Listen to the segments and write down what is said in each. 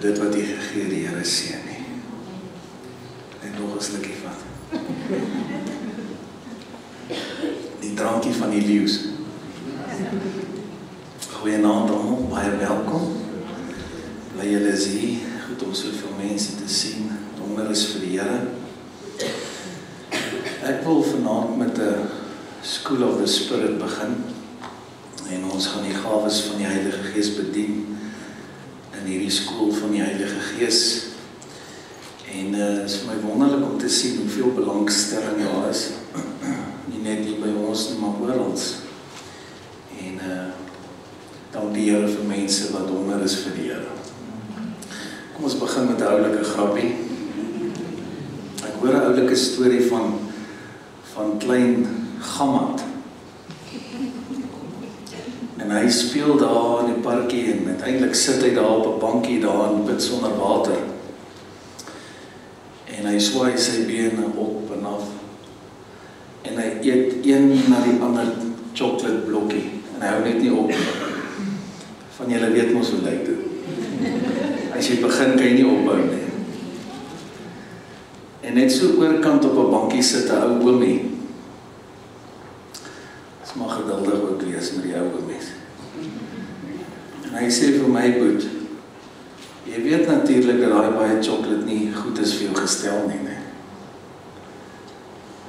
dit wat jy gegee die Here seën nie. En nog 'n slukkie vat. Die drankie van die leeu's. Goeienaand almal, baie welkom. Bly julle is hier, goed om soveel mense te sien. Honger is vir die Here. Ek wil vanaand met 'n School of the Spirit begin. En ons gaan die gawes van die Heilige Gees bedien in hierdie skool van die Heilige Gees. En is vir my wonderlik om te sien hoeveel belangstelling daar is. Nie net hier by ons nie, maar oral. En dank die Here vir mense wat honger is vir die Here. Kom ons begin met 'n oulike grappie. Ek hoor 'n oulike storie van klein Gammat. En hy speel daar in die parkie en uiteindelik sit hy daar op 'n bankie daar en bid sonder water. En hy swaai sy bene op en af. En hy eet een na die ander chocolate blokkie. En hy hou net nie op. Van julle weet mos hoe lyk dit. As jy begin, kan jy nie ophou nie. En net so oorkant op 'n bankie sit 'n ou oomie. Dis maar geduldig ook wees met die ou oomies. En hy sê vir my, Boet, jy weet natuurlik dat daai baie chocolate nie goed is vir jou gestel nie, né?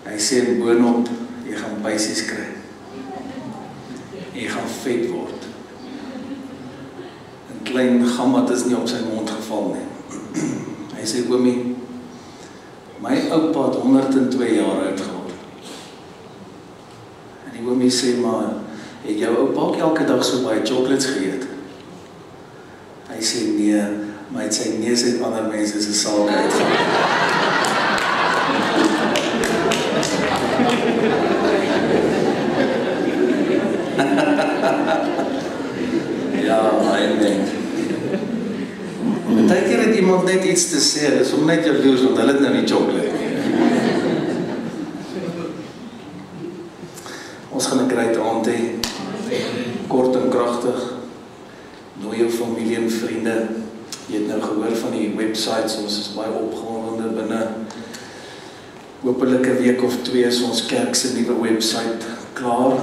Hy sê boonop, jy gaan bysies kry. Jy gaan vet word. En klein Gammat is nie op sy mond geval nie. Hy sê, oomie, my oupa het 102 jaar oud geword. En die oomie sê, maar het jou oupa ook elke dag so baie chocolates geëet? Hy sê, nee, maar het sy neus uit ander mense se sake uitgehaal. Ja, amen. Partykeer het iemand net iets te sê, dis om net jaloers, want hulle het nou nie chocolate nie. Ons gaan 'n great aand hê, kort en kragtig. Nooi jou familie en vriende. Jy het nou gehoor van die websites, ons is baie opgewonde binne hopelik 'n week of 2 is ons kerk se nuwe website klaar.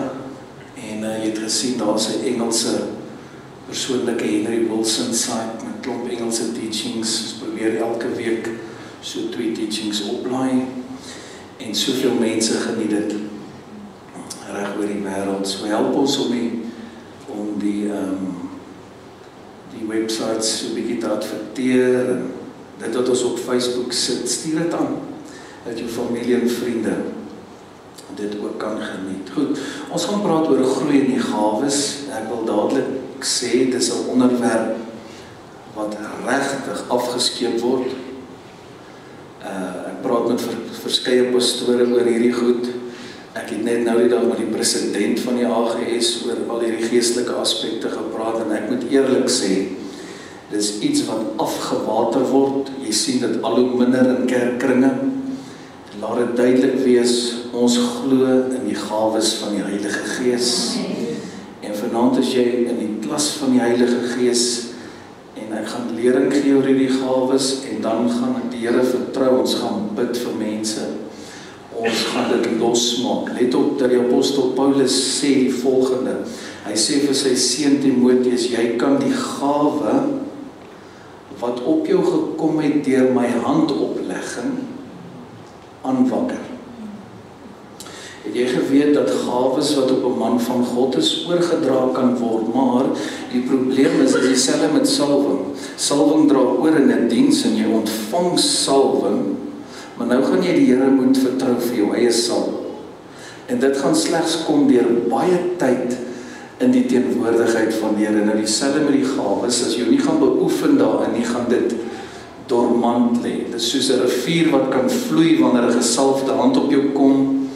En jy het gesien daar's 'n Engelse persoonlike Henry Wilson site met klomp Engelse teachings. Ons probeer elke week so 2 teachings oplaai en soveel mense geniet dit reg oor die wêreld. So help ons om die websites so 'n bietjie te adverteer en dit wat ons op Facebook sit, stuur dit aan dat jou familie en vriende dit ook kan geniet. Goed, ons gaan praat oor groei in die gawes. Ek wil dadelik sê, dis 'n onderwerp wat regtig afgeskeep word. Ek praat met verskeie pastore oor hierdie goed. Ek het net nou die dag met die president van die AGS oor al hierdie geestelike aspekte gepraat en ek moet eerlik sê, dis iets wat afgewater word. Jy sien dit al hoe minder in kerkkringe. Laat dit duidelik wees, ons glo in die gawes van die Heilige Gees. En vanaand is jy in die klas van die Heilige Gees en ek gaan lering gee oor hierdie gawes en dan gaan ek die Here vertrou, ons gaan bid vir mense. Ons gaan dit losmaak. Let op dat die apostel Paulus sê die volgende. Hy sê vir sy seun Timoteus, jy kan die gawe wat op jou gekom het deur my handoplegging aanwakker. Het jy geweet dat gawes wat op 'n man van God is oorgedra kan word, maar die probleem is dieselfde met salwing. Salwing dra oor in 'n diens en jy ontvang salwing, maar nou gaan jy die Here moet vertrou vir jou eie salwing. En dit gaan slegs kom deur baie tyd in die teenwoordigheid van die Here. Nou dieselfde met die gawes, as jy nie gaan beoefen daarin nie, gaan dit dormant lê. Dit is soos 'n rivier wat kan vloei wanneer 'n gesalfde hand op jou kom,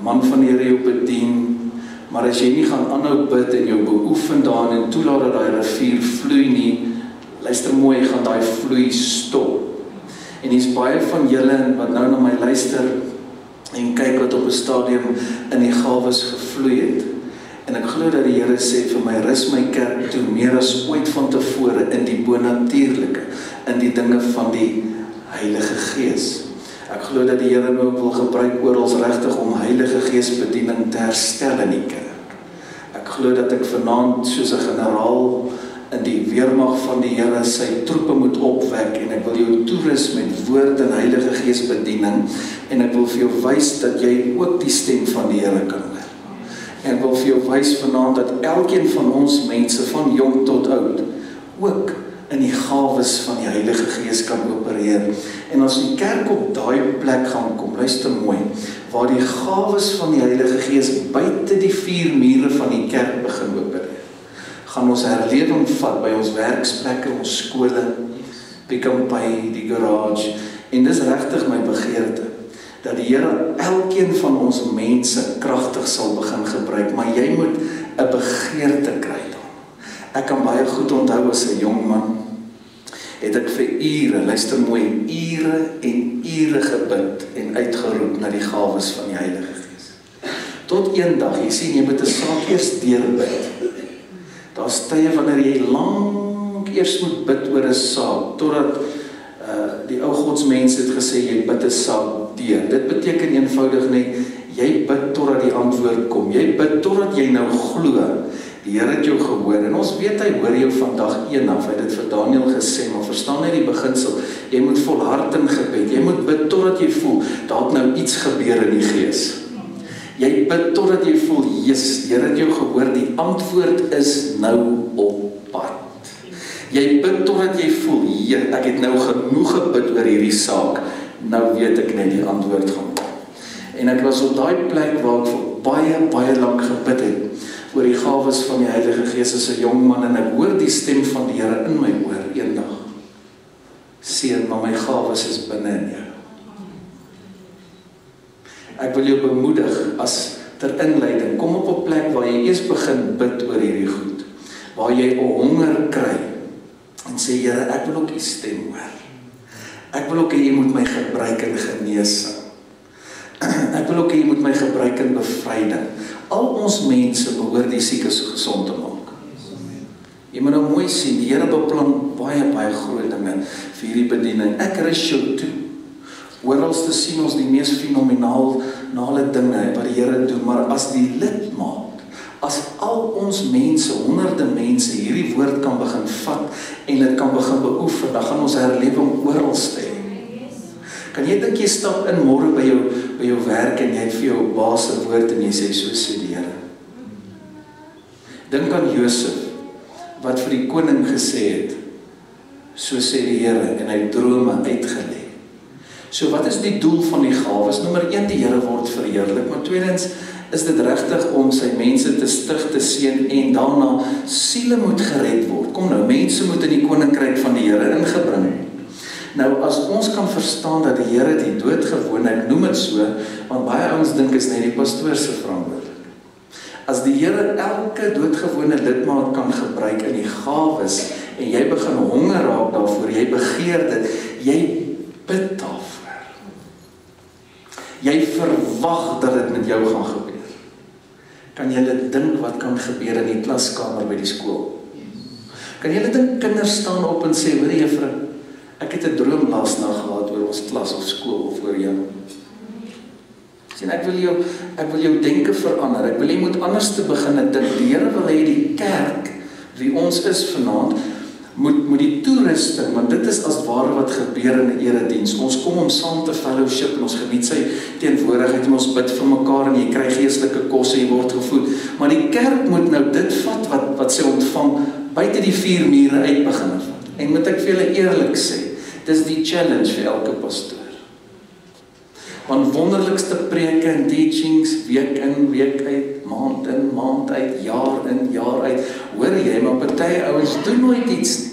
'n man van die Here jou bedien, maar as jy nie gaan aanhou bid en jou beoefen daarin en toelaat dat daai rivier vloei nie, luister mooi, gaan daai vloei stop. En hier's baie van julle wat nou na my luister en kyk wat op 'n stadium in die gawes gevloei het. En ek glo dat die Here sê vir my, rus my kerk toe meer as ooit van tevore in die bonatuurlike, in die dinge van die Heilige Gees. Ek glo dat die Here my ook wil gebruik oral regtig om Heilige Gees bediening te herstel in die kerk. Ek glo dat ek vanaand soos 'n generaal in die weermag van die Here sy troepe moet opwek, en ek wil jou toerus met woord en Heilige Gees bediening, en ek wil vir jou wys dat jy ook die stem van die Here kan hoor. En ek wil vir jou wys vanaand dat elkeen van ons mense, van jong tot oud, ook in die gawes van die Heilige Gees kan opereer. En as die kerk op daai plek gaan kom, luister mooi, waar die gawes van die Heilige Gees buite die 4 mure van die kerk begin opereer, gaan ons herlewing vat by ons werksplekke, ons skole, Pick n Pay, die garage, en dis regtig my begeerte, dat die Here elkeen van ons mense kragtig sal begin gebruik, maar jy moet 'n begeerte kry dan. Ek kan baie goed onthou as 'n jong man, het ek vir ure, luister mooi, ure en ure gebid en uitgeroep na die gawes van die Heilige Gees. Tot eendag, jy sien, jy moet 'n saak eers deurbid. Daar's tye wanneer jy lank eers moet bid oor 'n saak, totdat die ou godsmense het gesê, jy bid 'n saak deur. Dit beteken eenvoudig net, jy bid totdat die antwoord kom. Jy bid totdat jy nou glo, die Here het jou gehoor. En ons weet, hy hoor jou vandag eendag. Hy het dit vir Daniel gesê, maar verstaan net die beginsel. Jy moet volhard in gebed. Jy moet bid totdat jy voel, daar het nou iets gebeur in die gees. Jy bid totdat jy voel, Jesus, die Here het jou gehoor, die antwoord is nou op pad. Jy bid totdat jy voel, ek het nou genoeg gebid oor hierdie saak, nou weet ek net die antwoord gaan kom. En ek was op daai plek waar ek vir baie lank gebid het, oor die gawes van die Heilige Gees as 'n jong man, en ek hoor die stem van die Here in my oor eendag. Seun, maar my gawes is binne in jou. Ek wil jou bemoedig as ter inleiding, kom op 'n plek waar jy eers begin bid oor hierdie goed, waar jy 'n honger kry, en sê, Here, ek wil ook u stem hoor. Ek wil ook hê u moet my gebruik in genesing. Ek wil ook hê u moet my gebruik in bevryding. Al ons mense behoort die siekes gesond te maak. Jy moet nou mooi sien, die Here beplan baie groot dinge vir hierdie bediening. Ek rus jou toe. Orals te sien ons die mees fenomenale dinge wat die Here doen, maar as die lidmaat, as al ons mense, honderde mense, hierdie woord kan begin vat en dit kan begin beoefen, dan gaan ons herlewing orals hê. Kan jy dink jy stap in môre by jou werk en jy het vir jou baas 'n woord en jy sê, so sê die Here. Dink aan Josef, wat vir die koning gesê het, so sê die Here, en hy het drome uitgelê. So wat is die doel van die gawes? Nommer 1, die Here word verheerlik, maar tweedens, is dit regtig om sy mense te stig, te seën, en daarna siele moet gered word. Kom nou, mense moet in die koninkryk van die Here ingebring. Nou, as ons kan verstaan dat die Here die doodgewone, ek noem dit so, want baie ouens dink is net die pastoor se verantwoordelikheid. As die Here elke doodgewone lidmaat kan gebruik in die gawes, en jy begin honger raak daarvoor, jy begeer dit, jy bid daarvoor. Jy verwag dat dit met jou gaan gebeur. Kan julle dink wat kan gebeur in die klaskamer by die skool? Kan julle dink kinders staan op en sê, hoor juffrou, ek het 'n droom laasnag gehad oor ons klas of skool of oor jou. Sien, ek wil jou denke verander. Ek wil jy moet anders te begin dink. Die Here wil hê die kerk, wie ons is vanaand, moet die toerusting, want dit is as ware wat gebeur in 'n erediens. Ons kom om saam te fellowship en ons geniet sy teenwoordigheid en ons bid vir mekaar en jy kry geestelike kos en jy word gevoed. Maar die kerk moet nou dit vat wat sy ontvang buite die 4 mure uit begin vat. En moet ek vir julle eerlik sê, dis die challenge vir elke pastoor. Want wonderlikste preke en teachings, week in, week uit, maand in, maand uit, jaar in, jaar uit, hoor jy, maar party ouens doen nooit iets nie.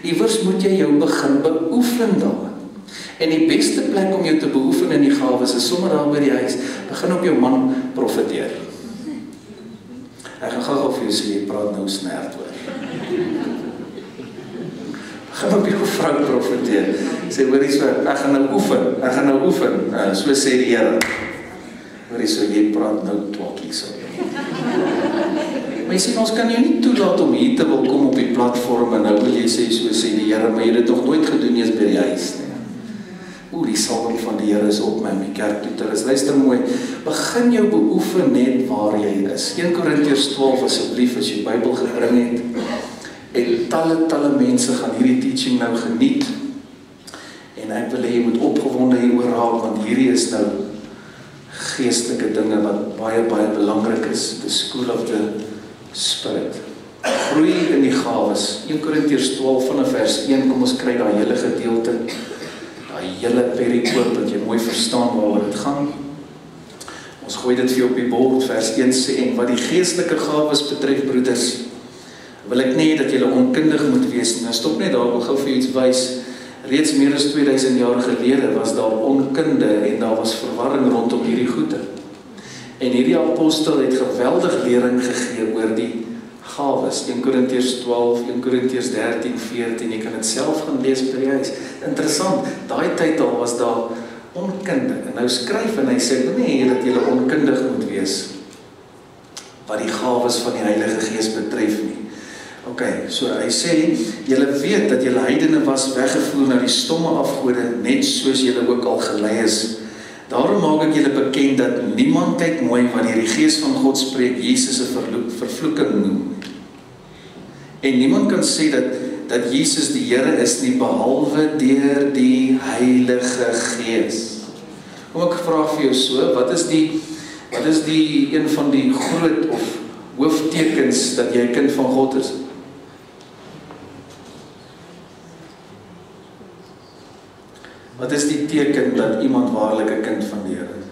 Iewers moet jy jou begin beoefen daar. En die beste plek om jou te beoefen in die gawes is sommer daar by die huis. Begin op jou man profeteer. Ek gaan gou vir jou sê, jy praat nou snerd hoor. Begin op jou vrou profeteer. Sê, hoor jy so, ek gaan nou oefen, so sê die Here. Hoor jy so, jy praat nou twakkie so. Mens sien, ons kan jou nie toelaat om hier te wil kom op die platform en nou wil jy sê, so sê die Here, maar jy het dit nog nooit gedoen nie eens by die huis nie. Die salwing van die Here is op my om die kerk toe te is. Luister mooi, begin jou beoefen net waar jy is. 1 Korintiërs 12 asseblief as jy Bybel gebring het. En talle mense gaan hierdie teaching nou geniet. En ek wil hê jy moet opgewonde hieroor raak, want hierdie is nou geestelike dinge wat baie belangrik is. The school of the spirit. Groei in die gawes. 1 Korintiërs 12 vanaf vers 1, kom ons kry daai hele gedeelte. Die hele perikoop, dat jy mooi verstaan waaroor dit gaan. Ons gooi dit vir jou op die bord, vers 1 sê, en wat die geestelike gawes betref, broeders, wil ek nie dat julle onkundig moet wees. Nou stop net daar, ek wil gou vir jou iets wys. Reeds meer as 2000 jaar gelede was daar onkunde en daar was verwarring rondom hierdie goede. En hierdie apostel het geweldig lering gegee oor die gawes, 1 Korintiërs 12, 1 Korintiërs 13, 14, jy kan dit self gaan lees by die huis. Interessant, daai tyd al was daar onkunde, en nou skryf en hy sê, ek wil nie hê dat julle onkundig moet wees, wat die gawes van die Heilige Gees betref nie. Ok, so hy sê, julle weet dat julle heidene was weggevoer na die stomme afgode, net soos julle ook al gelei is. Daarom maak ek julle bekend dat niemand kyk mooi wanneer die Gees van God spreek Jesus 'n vervloeking noem. En niemand kan sê dat Jesus die Here is nie, behalwe deur die Heilige Gees. Kom ek vra vir jou so, wat is die een van die groot of hooftekens dat jy 'n kind van God is? Wat is die teken dat iemand waarlik 'n kind van die Here is?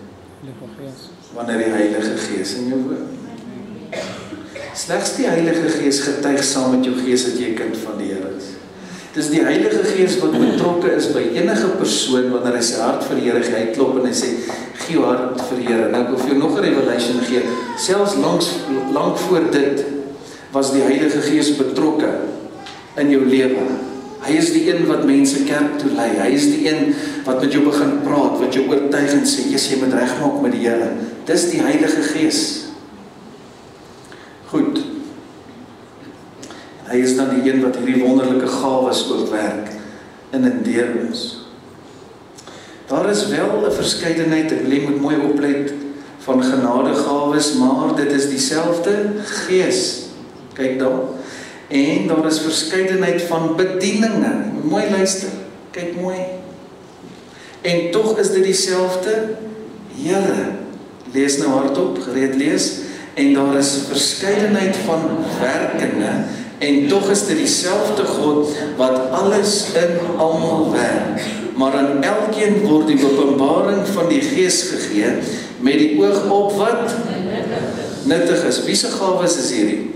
Wanneer die Heilige Gees in jou woon. Slegs die Heilige Gees getuig saam met jou gees dat jy 'n kind van die Here is. Dis die Heilige Gees wat betrokke is by enige persoon wanneer hy sy hart vir die Here gee. Hy klop en hy sê, gee jou hart vir die Here. Nou ek wil vir jou nog 'n revelation gee. Selfs lank voor dit was die Heilige Gees betrokke in jou lewe. Hy is die een wat mense kerk toe lei. Hy is die een wat met jou begin praat, wat jou oortuig en sê, jy moet regmaak met die Here. Dis die Heilige Gees. Goed. Hy is dan die een wat hierdie wonderlike gawes ook werk in en deur ons. Daar is wel 'n verskeidenheid, ek wil jy moet mooi oplet, van genadegawes, maar dit is dieselfde Gees. Kyk daar. En daar is verskeidenheid van bedieninge. Mooi luister, kyk mooi. En tog is dit dieselfde Here. Lees nou hardop, gereed lees. En daar is verskeidenheid van werkinge. En tog is dit dieselfde God wat alles in almal werk. Maar aan elkeen word die openbaring van die Gees gegee met die oog op wat nuttig is. Wie se gawes is hierdie?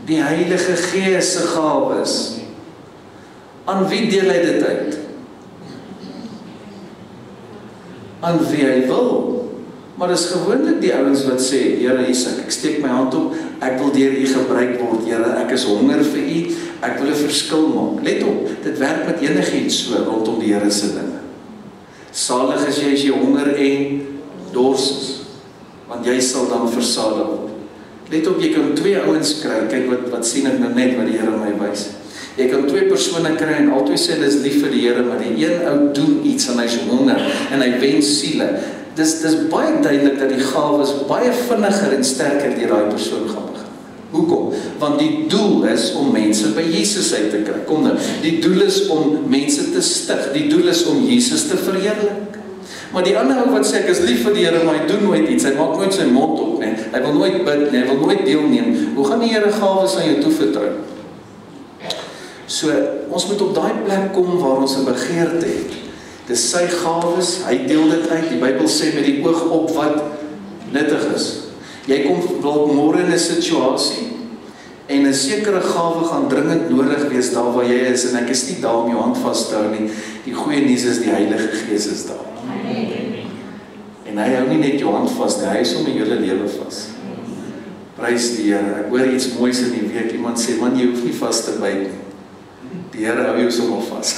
Die Heilige Gees se gawes. Aan wie deel hy dit uit? Aan wie hy wil. Maar dis gewoonlik die ouens wat sê, Here Jesus, ek steek my hand op, ek wil deur U gebruik word, Here, ek is honger vir U, ek wil 'n verskil maak. Let op, dit werk met enigiets so rondom die Here se dinge. Salig is jy as jy honger en dors is, want jy sal dan versadig word. Let op, jy kan twee ouens kry, kyk wat sien ek nou net wat die Here my wys. Jy kan twee persone kry en albei sê dis lief vir die Here, maar die een ou doen iets en hy's honger en hy wen siele. Dis baie duidelik dat die gawes baie vinniger en sterker deur daai persoon gaan begin. Hoekom? Want die doel is om mense by Jesus uit te kry. Kom nou, die doel is om mense te stig. Die doel is om Jesus te verheerlik. Maar die ander ou wat sê ek is lief vir die Here, maar hy doen nooit iets. Hy maak nooit sy mond op nie. Hy wil nooit bid nie. Hy wil nooit deelneem. Hoe gaan die Here gawes aan jou toevertrou? So, ons moet op daai plek kom waar ons 'n begeerte het. Dis sy gawes, hy deel dit uit. Die Bybel sê met die oog op wat nuttig is. Jy kom môre in 'n situasie en 'n sekere gawe gaan dringend nodig wees daar waar jy is, en ek is nie daar om jou hand vas te hou nie. Die goeie nuus is die Heilige Gees is daar. En hy hou nie net jou hand vas nie, hy is om jou hele lewe vas. Prys die Here. Ek hoor iets moois in die week. Iemand sê, man, jy hoef nie vas te byt nie. Die Here hou jou sommer vas.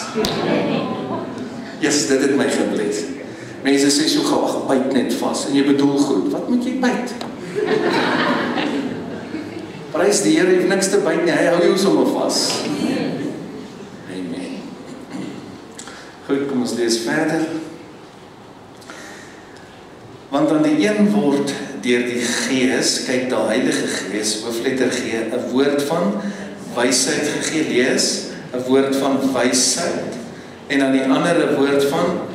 Yes, dit het my gebless. Mense sê so gou, ag, byt net vas en jy bedoel goed. Wat moet jy byt? Prys die Here, heeft niks te byt nie, hy hou jou sommer vas. Amen. Goed, kom ons lees verder. Want aan die een word deur die Gees, kyk die Heilige Gees, hoofletter G, 'n woord van wysheid gegee, lees, 'n woord van wysheid, en aan die ander 'n woord van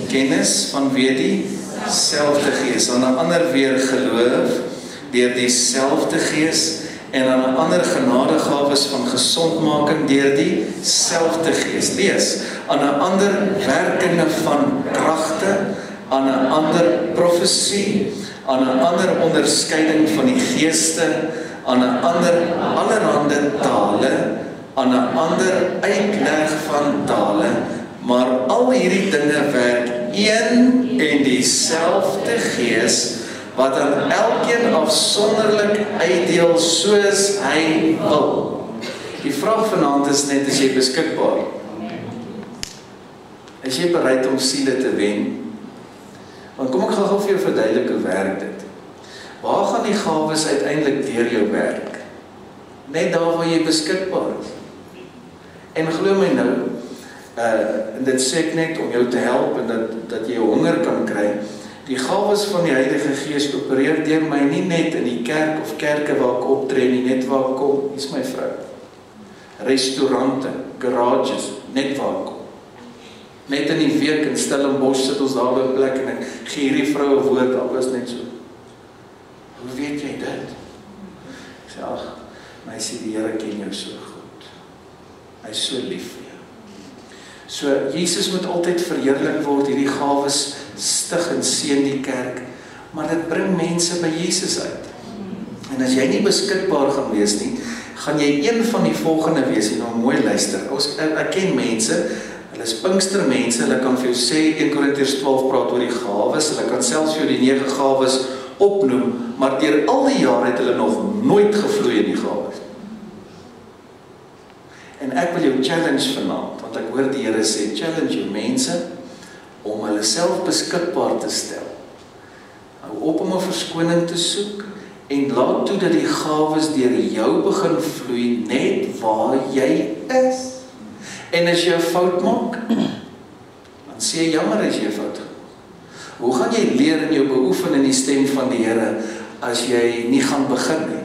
kennis, van wie dieselfde Gees, aan 'n ander weer geloof, deur dieselfde Gees, en aan 'n ander genadegawes van gesondmaking deur dieselfde Gees. Lees, aan 'n ander werkinge van kragte, aan 'n ander profesie, aan 'n ander onderskeiding van die geeste, aan 'n ander allerhande tale, aan 'n ander uitleg van tale, maar al hierdie dinge werk een en dieselfde Gees, wat aan elkeen afsonderlik uitdeel soos hy wil. Die vraag vanaand is net, is jy beskikbaar? Is jy bereid om siele te wen? Want kom ek gaan gou vir jou verduidelik hoe werk dit. Waar gaan die gawes uiteindelik deur jou werk? Net daar waar jy beskikbaar is. En glo my nou, dit sê ek net om jou te help en dat jy honger kan kry. Die gawes van die Heilige Gees opereer deur my nie net in die kerk of kerke waar ek optree nie, net waar ek kom, hier is my vrou. Restaurante, garages, net waar ek kom. Net in die week in Stellenbosch sit ons daar by 'n plek en ek gee hierdie vrou 'n woord, al is net so. Hoe weet jy dit? Ek sê, ag, meisie, die Here ken jou so goed. Hy is so lief vir jou. So, Jesus moet altyd verheerlik word, hierdie gawes stig en seën die kerk, maar dit bring mense by Jesus uit. En as jy nie beskikbaar gaan wees nie, gaan jy een van die volgende wees, en nou mooi luister, ek ken mense, hulle is Pinkstermense, hulle kan vir jou sê, 1 Korintiërs 12 praat oor die gawes, hulle kan selfs vir jou die 9 gawes opnoem, maar deur al die jare het hulle nog nooit gevloei in die gawes. En ek wil jou challenge vanaand, want ek hoor die Here sê, challenge jou mense, om hulle self beskikbaar te stel. Hou op om 'n verskoning te soek, en laat toe dat die gawes deur jou begin vloei, net waar jy is. En as jy 'n fout maak, dan sê jy jammer as jy 'n fout gemaak. Hoe gaan jy leer in jou beoefen in die stem van die Here, as jy nie gaan begin nie?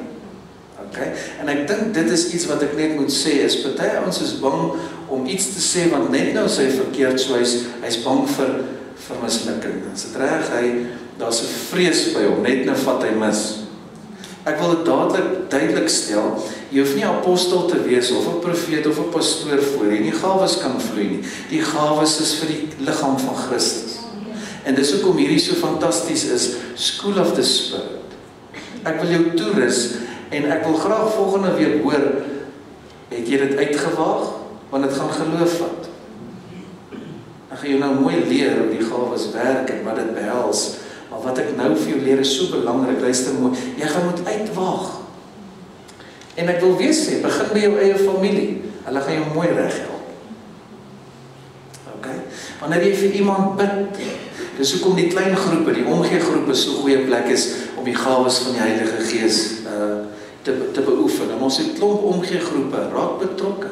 Okay? En ek dink dit is iets wat ek net moet sê, is party ons is bang om iets te sê, want net nou sy verkeerd, so hy's bang vir mislukking. As dit reg, daar's 'n vrees by hom, net nou vat hy mis. Ek wil dit duidelik stel, jy hoef nie apostel te wees, of 'n profeet, of 'n pastoor voor jy, die gawes kan vloei nie. Die gawes is vir die liggaam van Christus. En dis hoekom hierdie so fantasties is, School of the Spirit. Ek wil jou toerus, en ek wil graag volgende week hoor, het jy dit uitgewaag? Want dit gaan geloof vat. Ek gaan jou nou mooi leer hoe die gawes werk en wat dit behels. Maar wat ek nou vir jou leer is so belangrik, luister mooi, jy gaan moet uitwaag. En ek wil weer sê, begin by jou eie familie, hulle gaan jou mooi reghelp. Okay? Wanneer jy vir iemand bid, dis hoekom die klein groepe, die omgeegroepe so goeie plek is om die gawes van die Heilige Gees te beoefen. En ons het klomp omgeegroepe, raak betrokke.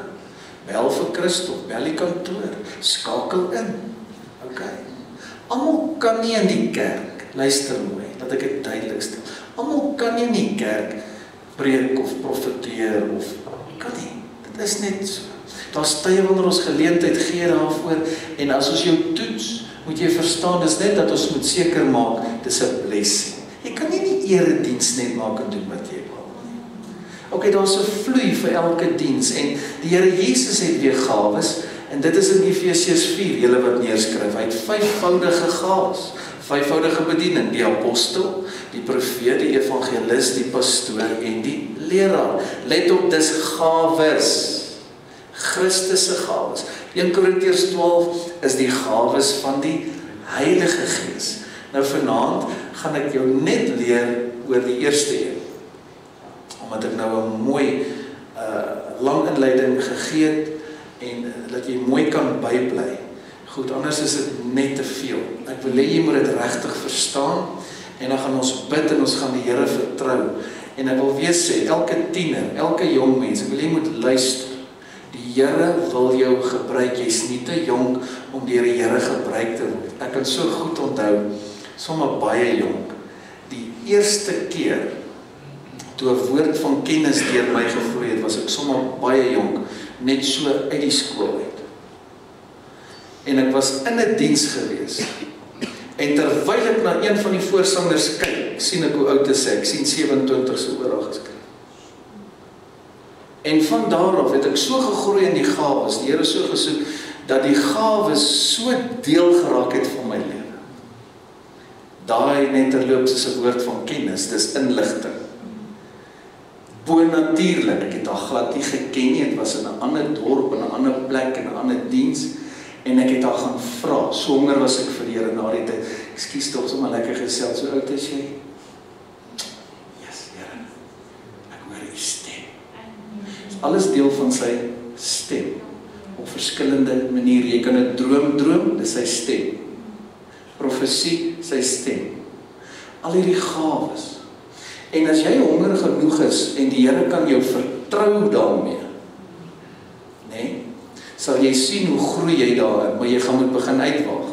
Bel vir Christof, bel die kantoor, skakel in. Okay? Almal kan nie in die kerk, luister mooi, dat ek dit duidelik stel. Almal kan nie in die kerk preek of profeteer of kan nie. Dit is net so. Daar's tye wanneer ons geleentheid gee daarvoor, en as ons jou toets, moet jy verstaan, dis net dat ons moet seker maak, dis 'n blessing. Jy kan nie die erediens net maak en doen wat jy wil. Okay, daar's 'n vloei vir elke diens, en die Here Jesus het weer gawes, en dit is in Efesiërs 4, julle wat neerskryf, hy het 5voudige gawes, 5voudige bediening, die apostel, die profeet, die evangelis, die pastoor en die leraar. Let op, dis gawes, Christus se gawes. 1 Korintiërs 12 is die gawes van die Heilige Gees. Nou vanaand gaan ek jou net leer oor die eerste een, omdat ek nou 'n mooi lang inleiding gegee het, en dat jy mooi kan bybly. Goed, anders is dit net te veel. Ek wil hê jy moet dit regtig verstaan, en dan gaan ons bid en ons gaan die Here vertrou. En ek wil weer sê, elke tiener, elke jong mens, ek wil jy moet luister. Die Here wil jou gebruik, jy's nie te jong om deur die Here gebruik te word. Ek kan so goed onthou, sommer baie jong, die eerste keer, toe 'n woord van kennis deur my gevloei het, was ek sommer baie jong, net so uit die skool uit. En ek was in 'n diens gewees, en terwyl ek na een van die voorsangers kyk, sien ek hoe oud is ek, sien 27 so oral geskryf. En van daaraf het ek so gegroei in die gawes, die Here so gesoek, dat die gawes so deel geraak het van my lewe. Daai net terloops is 'n woord van kennis, dis inligting. Bonatuurlik, ek het haar glad nie geken nie, het was in 'n ander dorp, in 'n ander plek, in 'n ander diens, en ek het haar gaan vra, so honger was ek vir die Here na die tyd, ekskuus tog, sommer lekker gesels, so oud is jy? Yes, Here, ek hoor u stem. Alles deel van sy stem, op verskillende maniere. Jy kan 'n droom, dis sy stem. Profesie, sy stem. Al hierdie gawes. En as jy honger genoeg is, en die Here kan jou vertrou daarmee, nee, sal jy sien hoe groei jy daarin, maar jy gaan moet begin uitwaag.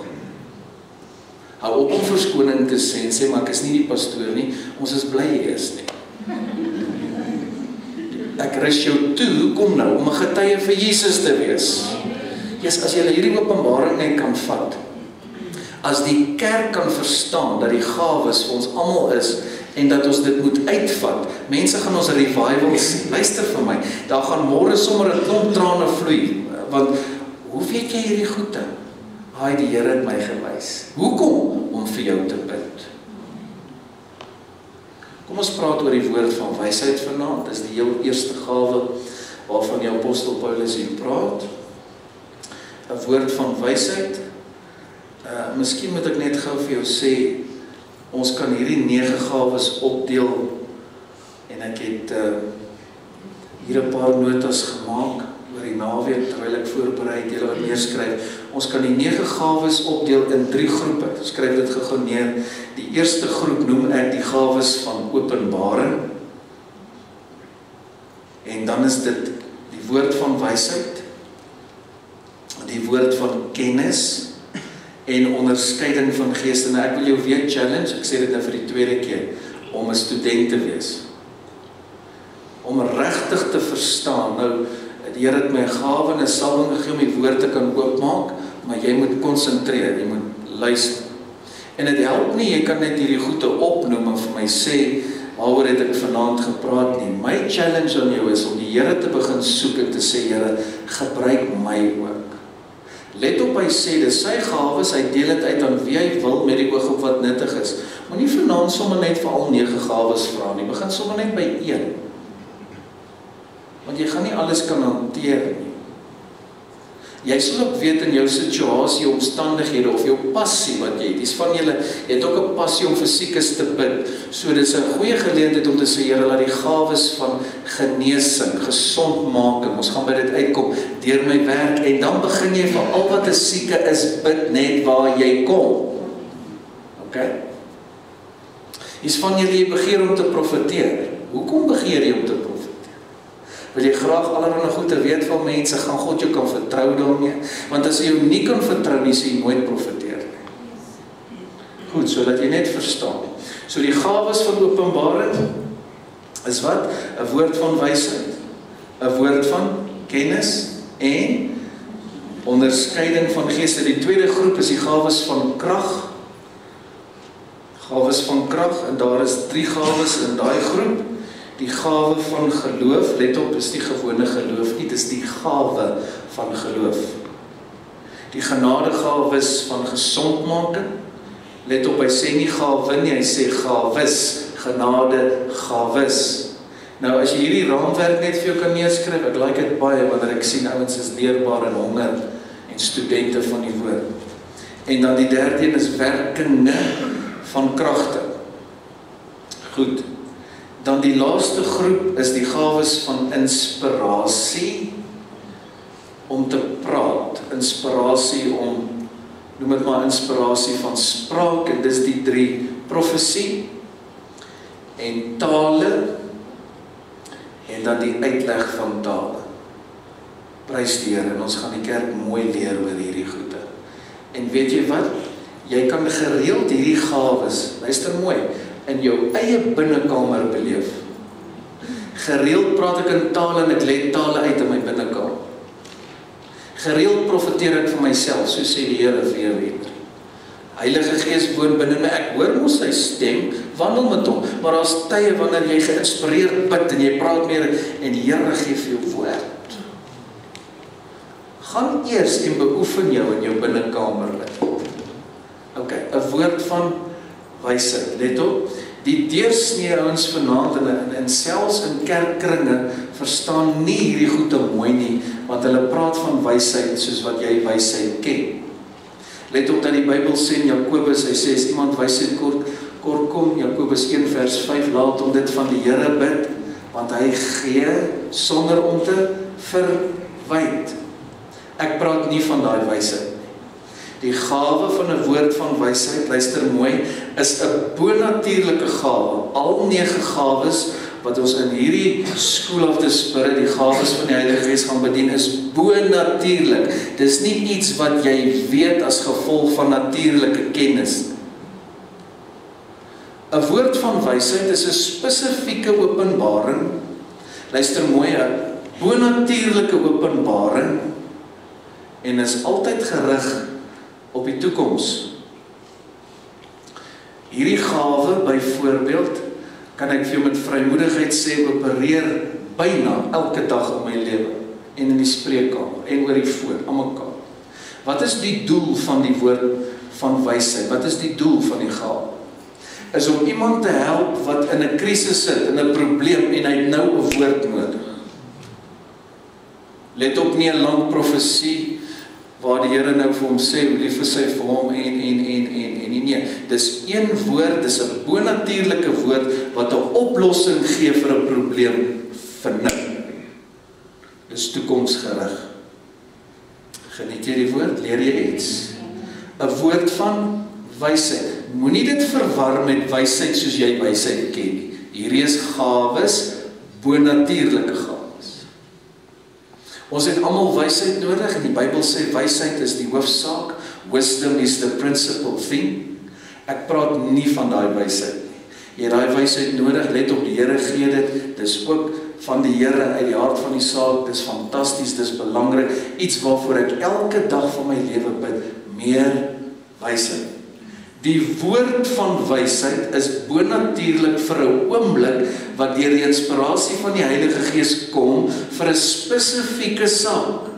Hou op om verskoning te sê, maar ek is nie die pastoor nie, ons is bly jy is nie. Ek rus jou toe, kom nou, om 'n getuie vir Jesus te wees. Jesus, as jy hierdie openbaring net kan vat, as die kerk kan verstaan, dat die gawes vir ons almal is, en dat ons dit moet uitvat, mense gaan ons revival sien, luister vir my, daar gaan môre sommer 'n klomp trane vloei, want, hoe weet jy hierdie goede? Haai, die Here het my gewys. Hoekom? Om vir jou te bid. Kom ons praat oor die woord van wysheid vanaand. Dis die heel eerste gawe waarvan die apostel Paulus hier praat. 'n Woord van wysheid. Miskien moet ek net gou vir jou sê, ons kan hierdie 9 gawes opdeel, en ek het hier 'n paar notas gemaak oor die naweek terwyl ek voorberei het, julle wat neerskryf. Ons kan die 9 gawes opdeel in 3 groepe. Skryf dit gou neer. Die eerste groep noem ek die gawes van openbaring. En dan is dit die woord van wysheid, die woord van kennis en onderskeiding van geeste. Nou ek wil jou weer challenge, ek sê dit nou vir die tweede keer, om 'n student te wees. Om regtig te verstaan. Nou, die Here het my 'n gawe en 'n salwing gegee om die woord te kan oopmaak, maar jy moet konsentreer, jy moet luister. En dit help nie, jy kan net hierdie goede opnoem en vir my sê, waaroor het ek vanaand gepraat nie. My challenge aan jou is om die Here te begin soek en te sê, Here, gebruik my ook. Let op, hy sê, dis sy gawes, hy deel dit uit aan wie hy wil met die oog op wat nuttig is. Moenie vanaand sommer net vir al 9 gawes vra nie, begin sommer net by 1. Want jy gaan nie alles kan hanteer nie. Jy sal ook weet in jou situasie, omstandighede of jou passie wat jy het. Dis van julle, jy het ook 'n passie om vir siekes te bid. So dis 'n goeie geleentheid om te sê, Here, laat die gawes van genesing, gesondmaking, ons gaan by dit uitkom, deur my werk, en dan begin jy vir al wat 'n sieke is, bid net waar jy kom. Okay? Dis van julle, jy begeer om te profeteer. Hoekom begeer jy om te profeteer? Wil jy graag allerhande goed te weet van mense, gaan God jou kan vertrou daarmee? Want as jy jou nie kan vertrou nie, sê jy nooit profeteer nie. Goed, so dat jy net verstaan. So die gawes van openbaring is wat? 'n woord van wysheid, 'n woord van kennis en onderskeiding van geeste. Die tweede groep is die gawes van krag. Gawes van krag, en daar is 3 gawes in daai groep. Die gawe van geloof, let op, is nie gewone geloof nie, dit is die gawe van geloof. Die genadegawes van gesondmaking, let op, hy sê nie gawe nie, hy sê gawes, genadegawes. Nou, as jy hierdie raamwerk net vir jou kan neerskryf, ek like dit baie, wanneer ek sien ouens is leerbaar en honger, en studente van die woord. En dan die derde een is werkinge van kragte. Goed. Dan die laaste groep is die gawes van inspirasie, om te praat, inspirasie om, noem het maar inspirasie van spraak, en dis die 3, profesie, en tale, en dan die uitleg van tale. Prys die Here, en ons gaan die kerk mooi leer oor hierdie goede. En weet jy wat? Jy kan gereeld hierdie gawes, luister mooi, in jou eie binnekamer beleef. Gereeld praat ek in tale en ek let tale uit in my binnekamer. Gereeld profeteer ek vir myself, so sê die Here vir jou weet. Heilige Gees woon binne my, ek hoor mos sy stem, wandel met hom, maar daar's tye wanneer jy geïnspireerd bid en jy praat meer en die Here gee vir jou woord. Gaan eers en beoefen jou in jou binnekamer. Ok, 'n woord van wysheid, let op, die deursnee ouens vanaand en selfs in kerkkringe verstaan nie hierdie goed te mooi nie, want hulle praat van wysheid soos wat jy wysheid ken. Let op dat die Bybel sê in Jakobus, hy sê, as iemand wysheid kort kom, Jakobus 1 vers 5, laat hom dit van die Here bid, want hy gee sonder om te verwyd. Ek praat nie van daai wysheid. Die gawe van 'n woord van wysheid, luister mooi, is 'n bonatuurlike gawe. Al 9 gawes wat ons in hierdie School of the Spirit, die gawes van die Heilige Gees gaan bedien, is bonatuurlik. Dis nie iets wat jy weet as gevolg van natuurlike kennis. 'n woord van wysheid is 'n spesifieke openbaring. Luister mooi, 'n bonatuurlike openbaring en is altyd gerig op die toekoms. Hierdie gawe byvoorbeeld kan ek vir jou met vrymoedigheid sê, opereer byna elke dag in my lewe en in die spreekkamer en oor die voor, aan mekaar. Wat is die doel van die woord van wysheid? Wat is die doel van die gawe? Is om iemand te help wat in 'n krisis sit, in 'n probleem en hy het nou 'n woord nodig. Let op, nie 'n lang profesie waar die Here nou vir hom sê hoe lief is hy vir hom en nee. Dis een woord, dis 'n bonatuurlike woord wat 'n oplossing gee vir 'n probleem vir nou. Dis toekomsgerig. Geniet jy die woord? Leer jy iets? 'n woord van wysheid. Moenie dit verwar met wysheid soos jy wysheid ken nie. Hierdie is gawes, bonatuurlike gawes. Ons het almal wysheid nodig en die Bybel sê wysheid is die hoofsaak. Wisdom is the principal thing. Ek praat nie van daai wysheid nie. Jy het daai wysheid nodig, let op, die Here gee dit. Dis ook van die Here uit die hart van die saak. Dis fantasties, dis belangrik. Iets waarvoor ek elke dag van my lewe bid, meer wysheid. Die woord van wysheid is bonatuurlik vir 'n oomblik wat deur die inspirasie van die Heilige Gees kom vir 'n spesifieke saak.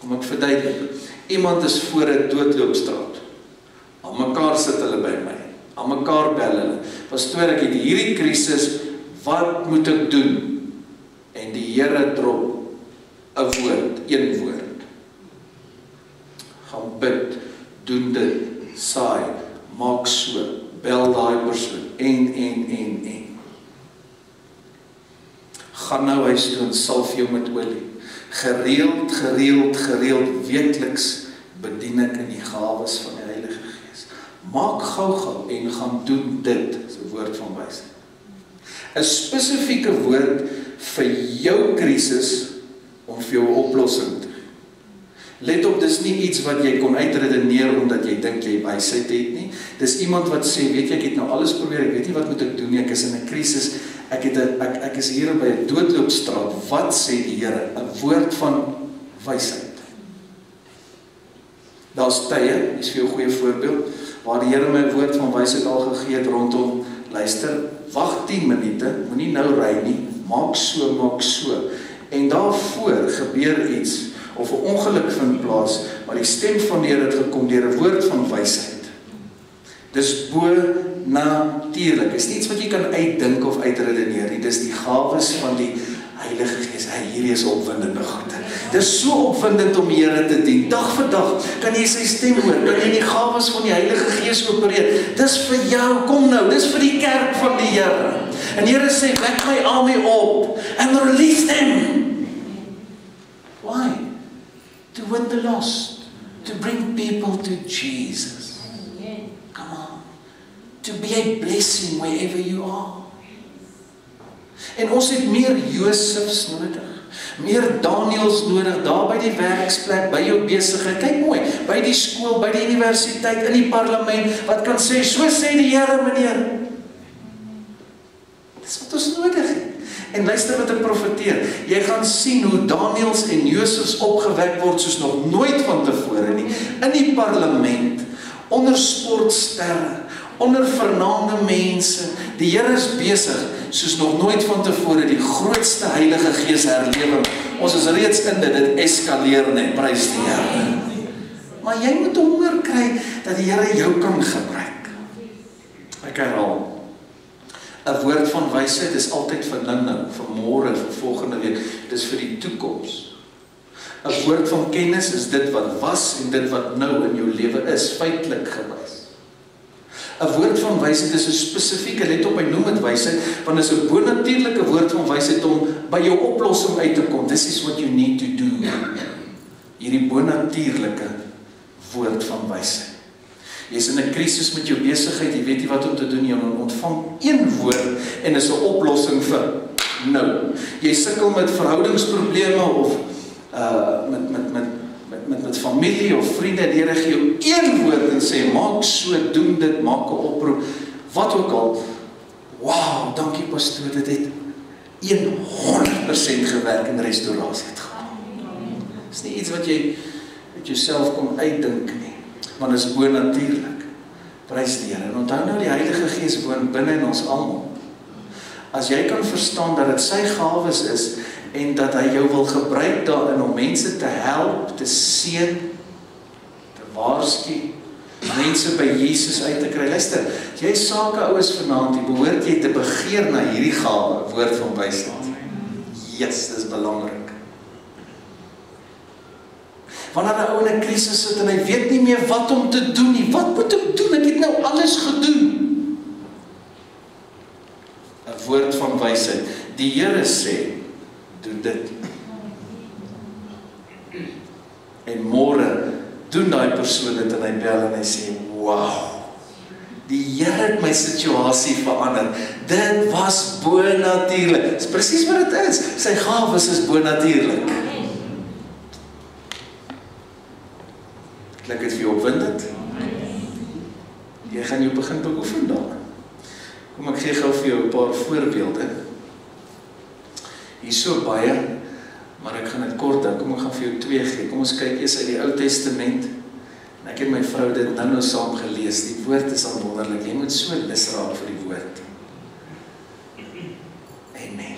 Kom ek verduidelik. Iemand is voor 'n doodloopstraat. Al mekaar sit hulle by my. Al mekaar bel hulle. Pastoor, ek het hierdie krisis, wat moet ek doen? En die Here drop 'n woord, een woord. Gaan bid, doen dit. Saai, maak so, bel daai persoon, en. Gaan nou huis toe en salf jou met olie. Gereeld, weekliks bedien ek in die gawes van die Heilige Gees. Maak gou en gaan doen dit, dis 'n woord van wysheid. 'n spesifieke woord vir jou krisis om vir jou 'n oplossing te. Let op, dis nie iets wat jy kon uitredeneer omdat jy dink jy wysheid het nie. Dis iemand wat sê, weet jy, ek het nou alles probeer, ek weet nie wat moet ek doen nie, ek is in 'n krisis, ek is hier by 'n doodloopstraat. Wat sê die Here? 'n woord van wysheid. Daar's tye, dis vir jou 'n goeie voorbeeld, waar die Here my 'n woord van wysheid al gegee het rondom, luister, wag 10 minute, moenie nou ry nie, maak so, en daarvoor gebeur iets, of 'n ongeluk vind plaas, maar die stem van die Here het gekom deur 'n woord van wysheid. Dis bo-natuurlik. Is nie iets wat jy kan uitdink of uitredeneer nie. Dis die gawes van die Heilige Gees. Hierdie is opwindende goede. Dis so opwindend om die Here te dien. Dag vir dag kan jy sy stem hoor, kan jy die gawes van die Heilige Gees opereer. Dis vir jou, kom nou, dis vir die kerk van die Here. En die Here sê, wek my army op and release them. Why? To win the lost, to bring people to Jesus. Come on. To be a blessing wherever you are. En ons het meer Josefs nodig, meer Daniels nodig, daar by die werksplek, by jou besigheid, kyk mooi, by die skool, by die universiteit, in die parlement, wat kan sê, so sê die Here, meneer. Dis wat ons nodig het. En luister wat ek profeteer, jy gaan sien hoe Daniels en Josefs opgewek word soos nog nooit van tevore nie, in die parlement, onder sportsterre, onder vernaamde mense, die Here is besig, soos nog nooit van tevore, die grootste Heilige Gees herlewing. Ons is reeds in dit eskaleer net, prys die Here. Maar jy moet honger kry, dat die Here jou kan gebruik. Ek herhaal, 'n woord van wysheid is altyd vir nou, vir môre, vir volgende week, dit is vir die toekoms. 'n woord van kennis is dit wat was en dit wat nou in jou lewe is, feitelik gewys. 'n woord van wysheid is 'n spesifieke, let op, hy noem dit wysheid, want dit is 'n bonatuurlike woord van wysheid om by jou oplossing uit te kom. This is what you need to do. Hierdie bonatuurlike woord van wysheid. Jy is in 'n krisis met jou besigheid, jy weet nie wat om te doen, jy ontvang een woord en is 'n oplossing vir nou. Jy sukkel met verhoudingsprobleme of met familie of vriende, en die Here gee jou een woord en sê, maak so, doen dit, maak 'n oproep, wat ook al. Wow, dankie pastoor, dit het 100% gewerk in restaurasie het gehad. Dit is nie iets wat jy met jouself kon uitdink nie, want dit is bonatuurlik. Prys die Here. En onthou nou, die Heilige Gees woon binne in ons almal. As jy kan verstaan dat dit sy gawes is, en dat hy jou wil gebruik daarin om mense te help, te seën, te waarsku, mense by Jesus uit te kry. Luister, as jy sake oues vanaand, die behoort jy te begeer na hierdie gawe, woord van wysheid. Yes, dis belangrik. Wanneer 'n ou in 'n krisis sit en hy weet nie meer wat om te doen nie, wat moet ek doen? Ek het nou alles gedoen. 'n woord van wysheid. Die Here sê, doen dit. En môre doen daai persoon dit en hy bel en hy sê, wow, die Here het my situasie verander. Dit was bonatuurlik. Dis presies wat dit is. Sy gawes is bonatuurlik. Klink dit vir jou opwindend? Jy gaan jou begin beoefen daarin. Kom ek gee gou vir jou 'n paar voorbeelde. Hier so baie, maar ek gaan dit kort hou. Kom ek gaan vir jou 2 gee. Kom ons kyk eers uit die Ou Testament. En ek en my vrou dit nou saam gelees. Die woord is al wonderlik. Jy moet so lus raak vir die woord. Amen.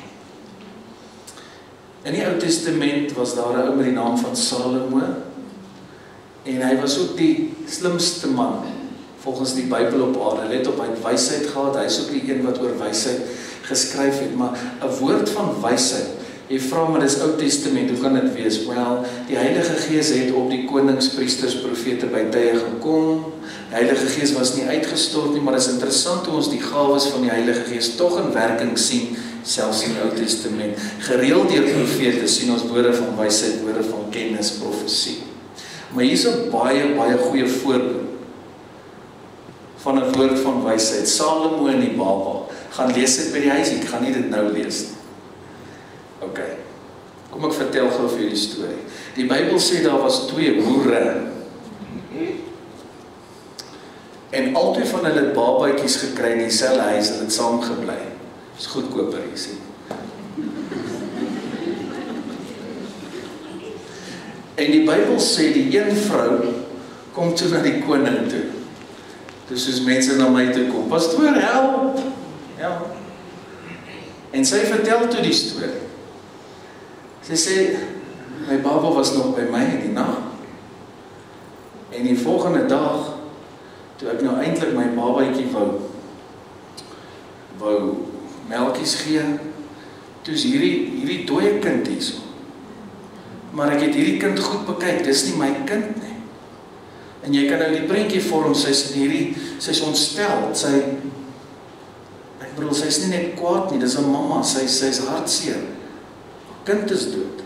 In die Ou Testament was daar 'n ou met die naam van Salomo. En hy was ook die slimste man volgens die Bybel op aarde. Let op, hy het wysheid gehad. Hy is ook die een wat oor wysheid geskryf het, maar 'n woord van wysheid. Jy vra, maar dis Ou Testament, hoe kan dit wees? Wel, die Heilige Gees het op die konings, priesters, profete by tye gekom. Die Heilige Gees was nie uitgestort nie, maar dit is interessant hoe ons die gawes van die Heilige Gees tog in werking sien, selfs in die Ou Testament. Gereeld deur profete sien ons woorde van wysheid, woorde van kennis, profesie. Maar hier is 'n baie goeie voorbeeld van 'n woord van wysheid. Salomo en die Baba. Gaan lees dit by die huis, ek gaan nie dit nou lees nie. Ok, kom ek vertel gou vir julle die storie. Die Bybel sê daar was 2 boere. En albei van hulle het babatjies gekry in dieselfde huis en het saam gebly. Dis goedkoper, jy sien. En die Bybel sê die een vrou kom toe na die koning toe. Dus soos mense na my toe kom, pastoor, help! Ja. En sy vertel toe die storie. Sy sê, my baba was nog by my in die nag. En die volgende dag, toe ek nou eintlik my babatjie wou melkies gee, toe is hierdie dooie kind hierso. Maar ek het hierdie kind goed bekyk, dis nie my kind nie. En jy kan nou die prentjie vorm, sy's ontstel, ek bedoel, sy's nie net kwaad nie, dis 'n mamma, sy's hartseer. Kind is dood.